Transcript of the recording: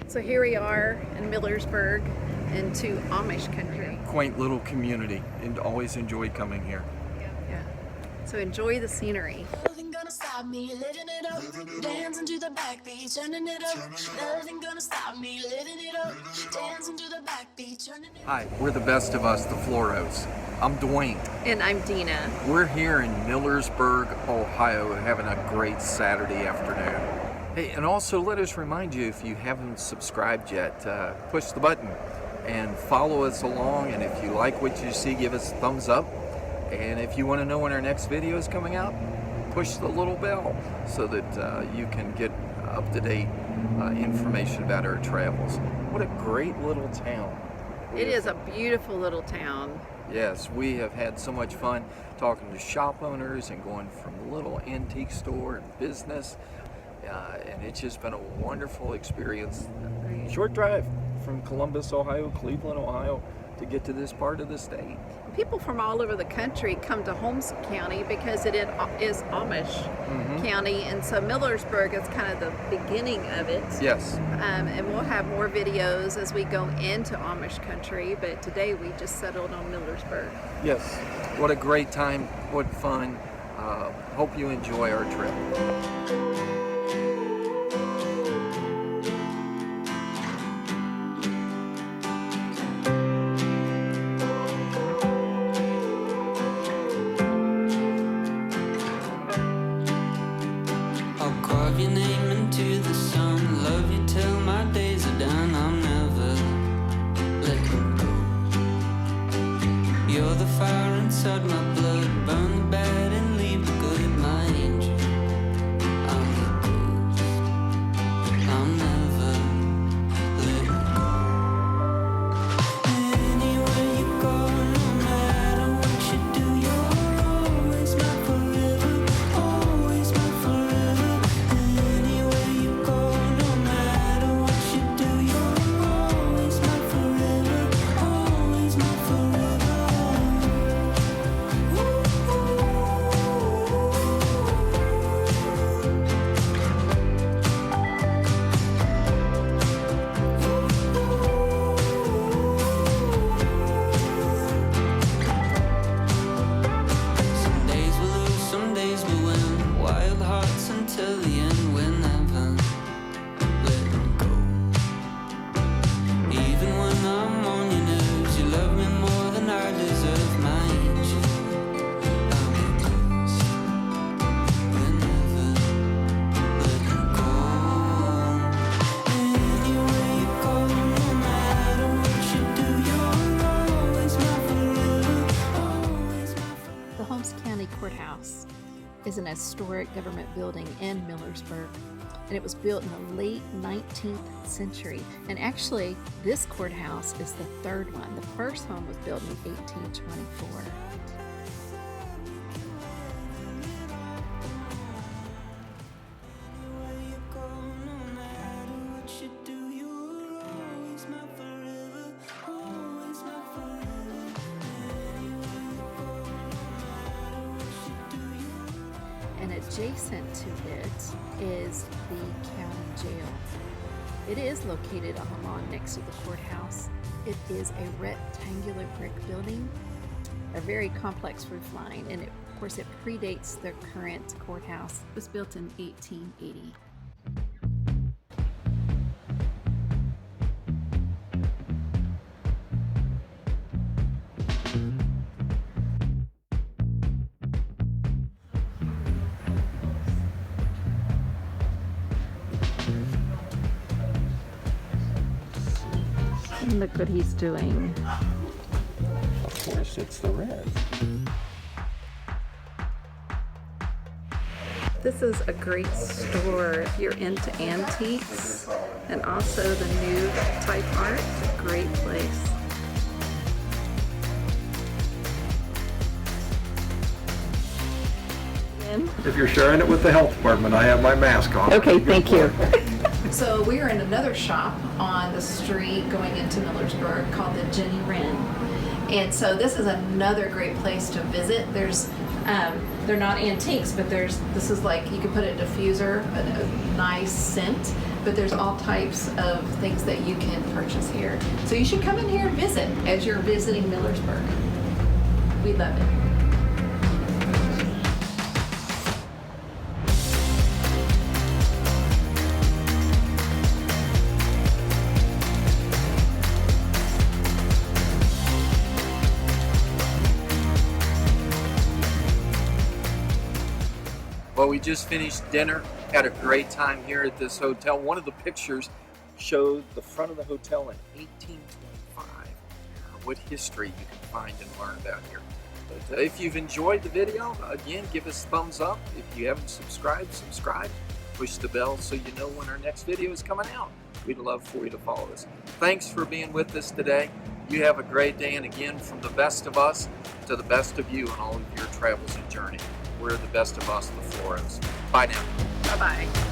So here we are in Millersburg into Amish country. Quaint little community, and always enjoy coming here. Yeah. So enjoy the scenery. Nothing gonna stop me living it up, dancing to the backbeat, turning it up. Nothing gonna stop me living it up, dancing to the backbeat, turning it up. Hi, we're the best of us, the Floros. I'm Duane. And I'm Deana. We're here in Millersburg, Ohio, having a great Saturday afternoon. Hey, and also let us remind you, if you haven't subscribed yet, push the button and follow us along. And if you like what you see, give us a thumbs up. And if you want to know when our next video is coming out, push the little bell so that you can get up-to-date information about our travels. What a great little town. It is a beautiful little town. Yes, we have had so much fun talking to shop owners and going from the little antique store and business. And it's just been a wonderful experience. Short drive from Columbus, Ohio, Cleveland, Ohio, to get to this part of the state. People from all over the country come to Holmes County because it is Amish County, and so Millersburg is kind of the beginning of it. Yes. And we'll have more videos as we go into Amish country, but today we just settled on Millersburg. Yes. What a great time. What fun. Hope you enjoy our trip. Your name into the sun, love you till my days are done. I'll never let you go. You're the fire inside my blood, burn the bad and leave the good. My angel, I'm your ghost. I'll never let you go. Anywhere you go, no matter what you do, you're always my forever, always my forever. Until the end, we'll never let them go. Even when I'm on your nerves, you love me more than I deserve. My angel, I'm your ghost. We'll never let them go. Anywhere you go, no matter what you do, you're always my forever, always my forever. The Holmes County Courthouse is an historic government building in Millersburg, and it was built in the late 19th century. And actually, this courthouse is the third one. The first one was built in 1824. And adjacent to it is the county jail. It is located on the lawn next to the courthouse. It is a rectangular brick building, a very complex roof line, and of course it predates the current courthouse. It was built in 1880. And look what he's doing. Of course, it's the Wren. This is a great store if you're into antiques and also the new type art. It's a great place. If you're sharing it with the health department, I have my mask on. Okay, thank you. So we are in another shop on the street going into Millersburg called the Wren. And so this is another great place to visit. There's They're not antiques, but this is like, you can put a diffuser, a nice scent, but there's all types of things that you can purchase here. So you should come in here and visit as you're visiting Millersburg. We love it. Well, we just finished dinner, had a great time here at this hotel. One of the pictures showed the front of the hotel in 1825. What history you can find and learn about here. But if you've enjoyed the video, again, give us a thumbs up. If you haven't subscribed, subscribe. Push the bell so you know when our next video is coming out. We'd love for you to follow us. Thanks for being with us today. You have a great day, and again, from the best of us to the best of you on all of your travels and journey. We're the best of us, the Floros. Bye now. Bye-bye.